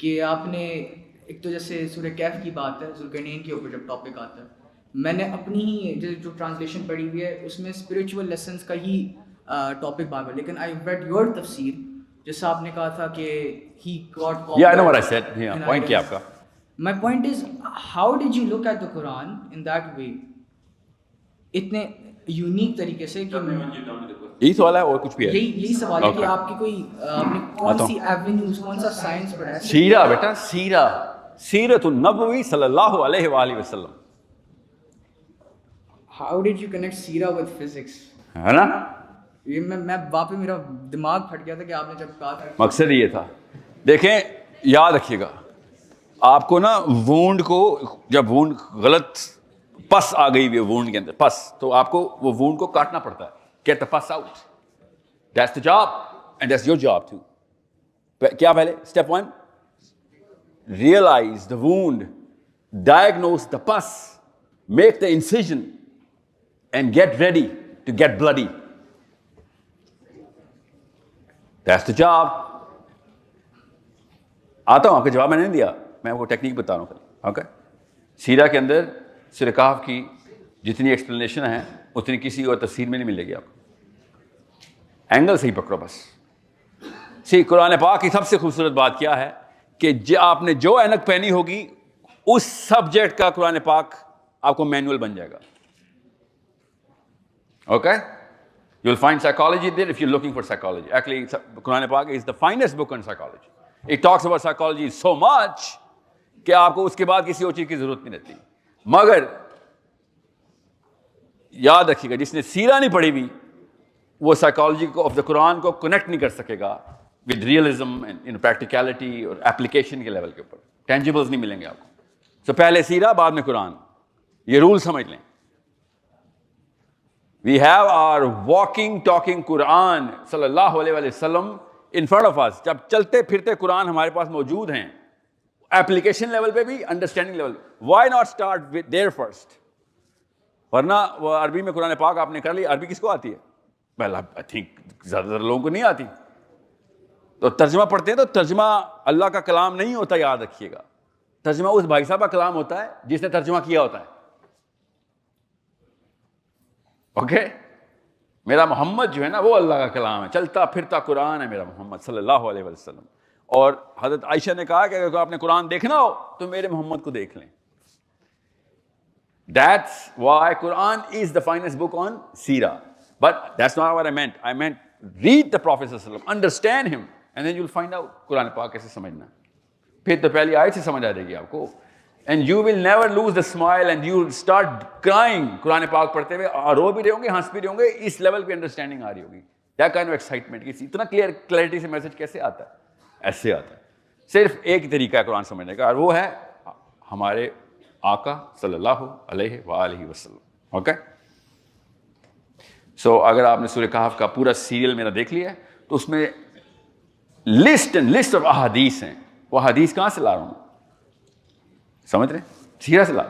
کہ آپ نے ایک تو جیسے سورہ کہف کی بات ہے، ذوالقرنین کے اوپر جب ٹاپک آتا ہے، میں نے اپنی ہی جو ٹرانسلیشن پڑھی ہوئی ہے اس میں اسپریچول لیسنس کا ہی ٹاپک بات ہے، لیکن آئی ریڈ یور تفسیر جیسا آپ نے کہا تھا کہ he got Yeah, I know what I said. Yeah, point کیا آپ کا؟ My point is, how did you look at the Quran in that way? اتنے یونیک طریقے سے کہ یہی سوال ہے اور کچھ بھی ہے؟ یہی سوال ہے کہ آپ کی کوئی آپ نے کون سی ایونیوز، کون سا سائنس پڑھا ہے؟ سیرہ بیٹا، سیرت النبوی صلی اللہ علیہ وآلہ وسلم. How did you connect سیرہ with physics؟ ہے نا؟ یہ میں واپس میرا دماغ پھٹ گیا تھا کہ آپ نے جب کہا تھا. مقصد یہ تھا. دیکھیں یاد رکھیے گا، آپ کو نا وونڈ کو، جب وونڈ غلط پس آ گئی وونڈ کے اندر پس، تو آپ کو وہ وونڈ کو کاٹنا پڑتا ہے. Get the pus out. That's the job and that's your job too. کیا پہلے step 1 realize the wound, diagnose the pus, make the incision and get ready to get bloody. That's the job. آتا ہوں، آپ کا جواب میں نے نہیں دیا، میں آپ کو ٹیکنیک بتا رہا ہوں. اوکے، سیرہ کے اندر سورہ کہف کی جتنی ایکسپلینیشن ہیں اتنی کسی اور تفسیر میں نہیں ملے گی آپ کو. اینگل صحیح پکڑو بس. قرآن پاک کی سب سے خوبصورت بات کیا ہے کہ آپ نے جو اینک پہنی ہوگی اس سبجیکٹ کا قرآن پاک آپ کو مینول بن جائے گا. Okay, you will find psychology there if you're looking for psychology. Actually, Quran Pak is the finest book on psychology. It talks about psychology so much کہ آپ کو اس کے بعد کسی اور چیز کی ضرورت نہیں رہتی. مگر یاد رکھیے گا، جس نے سیرہ نہیں پڑھی ہوئی وہ سائیکالوجی کو آف دا قرآن کو کنیکٹ نہیں کر سکے گا ود ریئلزم اینڈ پریکٹیکلٹی اور اپلیکیشن کے لیول کے اوپر. ٹینجیبلز نہیں ملیں گے آپ کو. سو پہلے سیرہ بعد میں قرآن، یہ رول سمجھ لیں. We have our walking, talking Quran صلی اللہ علیہ وسلم in front of us. جب چلتے پھرتے قرآن ہمارے پاس موجود ہیں، اپلیکیشن لیول پہ بھی، understanding level. Why not start with there first؟ ورنہ وہ عربی میں قرآن پاک آپ نے کر لی. عربی کس کو آتی ہے؟ well I think زیادہ تر لوگوں کو نہیں آتی. تو ترجمہ پڑھتے ہیں تو ترجمہ اللہ کا کلام نہیں ہوتا، یاد رکھیے گا. ترجمہ اس بھائی صاحب کا کلام ہوتا ہے جس نے ترجمہ کیا ہوتا ہے. اوکے، میرا محمد جو ہے نا وہ اللہ کا کلام ہے، چلتا پھرتا قرآن ہے میرا محمد صلی اللہ علیہ وسلم. اور حضرت عائشہ نے کہا کہ اگر آپ نے قرآن دیکھنا ہو تو میرے محمد کو دیکھ لیں. That's why Quran is the finest book on Seerah. But that's not what I meant. I meant read the Prophet sallallahu alaihi wasallam, understand him, and then you'll find out قرآن پاک کیسے سمجھنا. پھر تو پہلی آیت سے سمجھ آ جائے گی آپ کو. And you will never lose the smile and you will start crying. قرآن پاک پڑھتے ہوئے رو بھی رہے ہوں گے، ہنس بھی رہے ہوں گے. اس لیول پہ انڈرسٹینڈنگ آ رہی ہوگی. That kind of excitement. اتنا کلیئرٹی سے میسج کیسے آتا ہے؟ ایسے آتا ہے. صرف ایک طریقہ ہے قرآن سمجھنے کا، اور وہ ہے ہمارے آقا صلی اللہ علیہ وآلہ وسلم. اوکے، سو اگر آپ نے سورہ کہف کا پورا سیریل میرا دیکھ لیا ہے تو اس میں لسٹ آف احادیث ہیں. وہ حدیث کہاں سے لا رہا ہوں؟ سمجھ رہے ہیں؟ سیرہ سے لا رہا ہوں.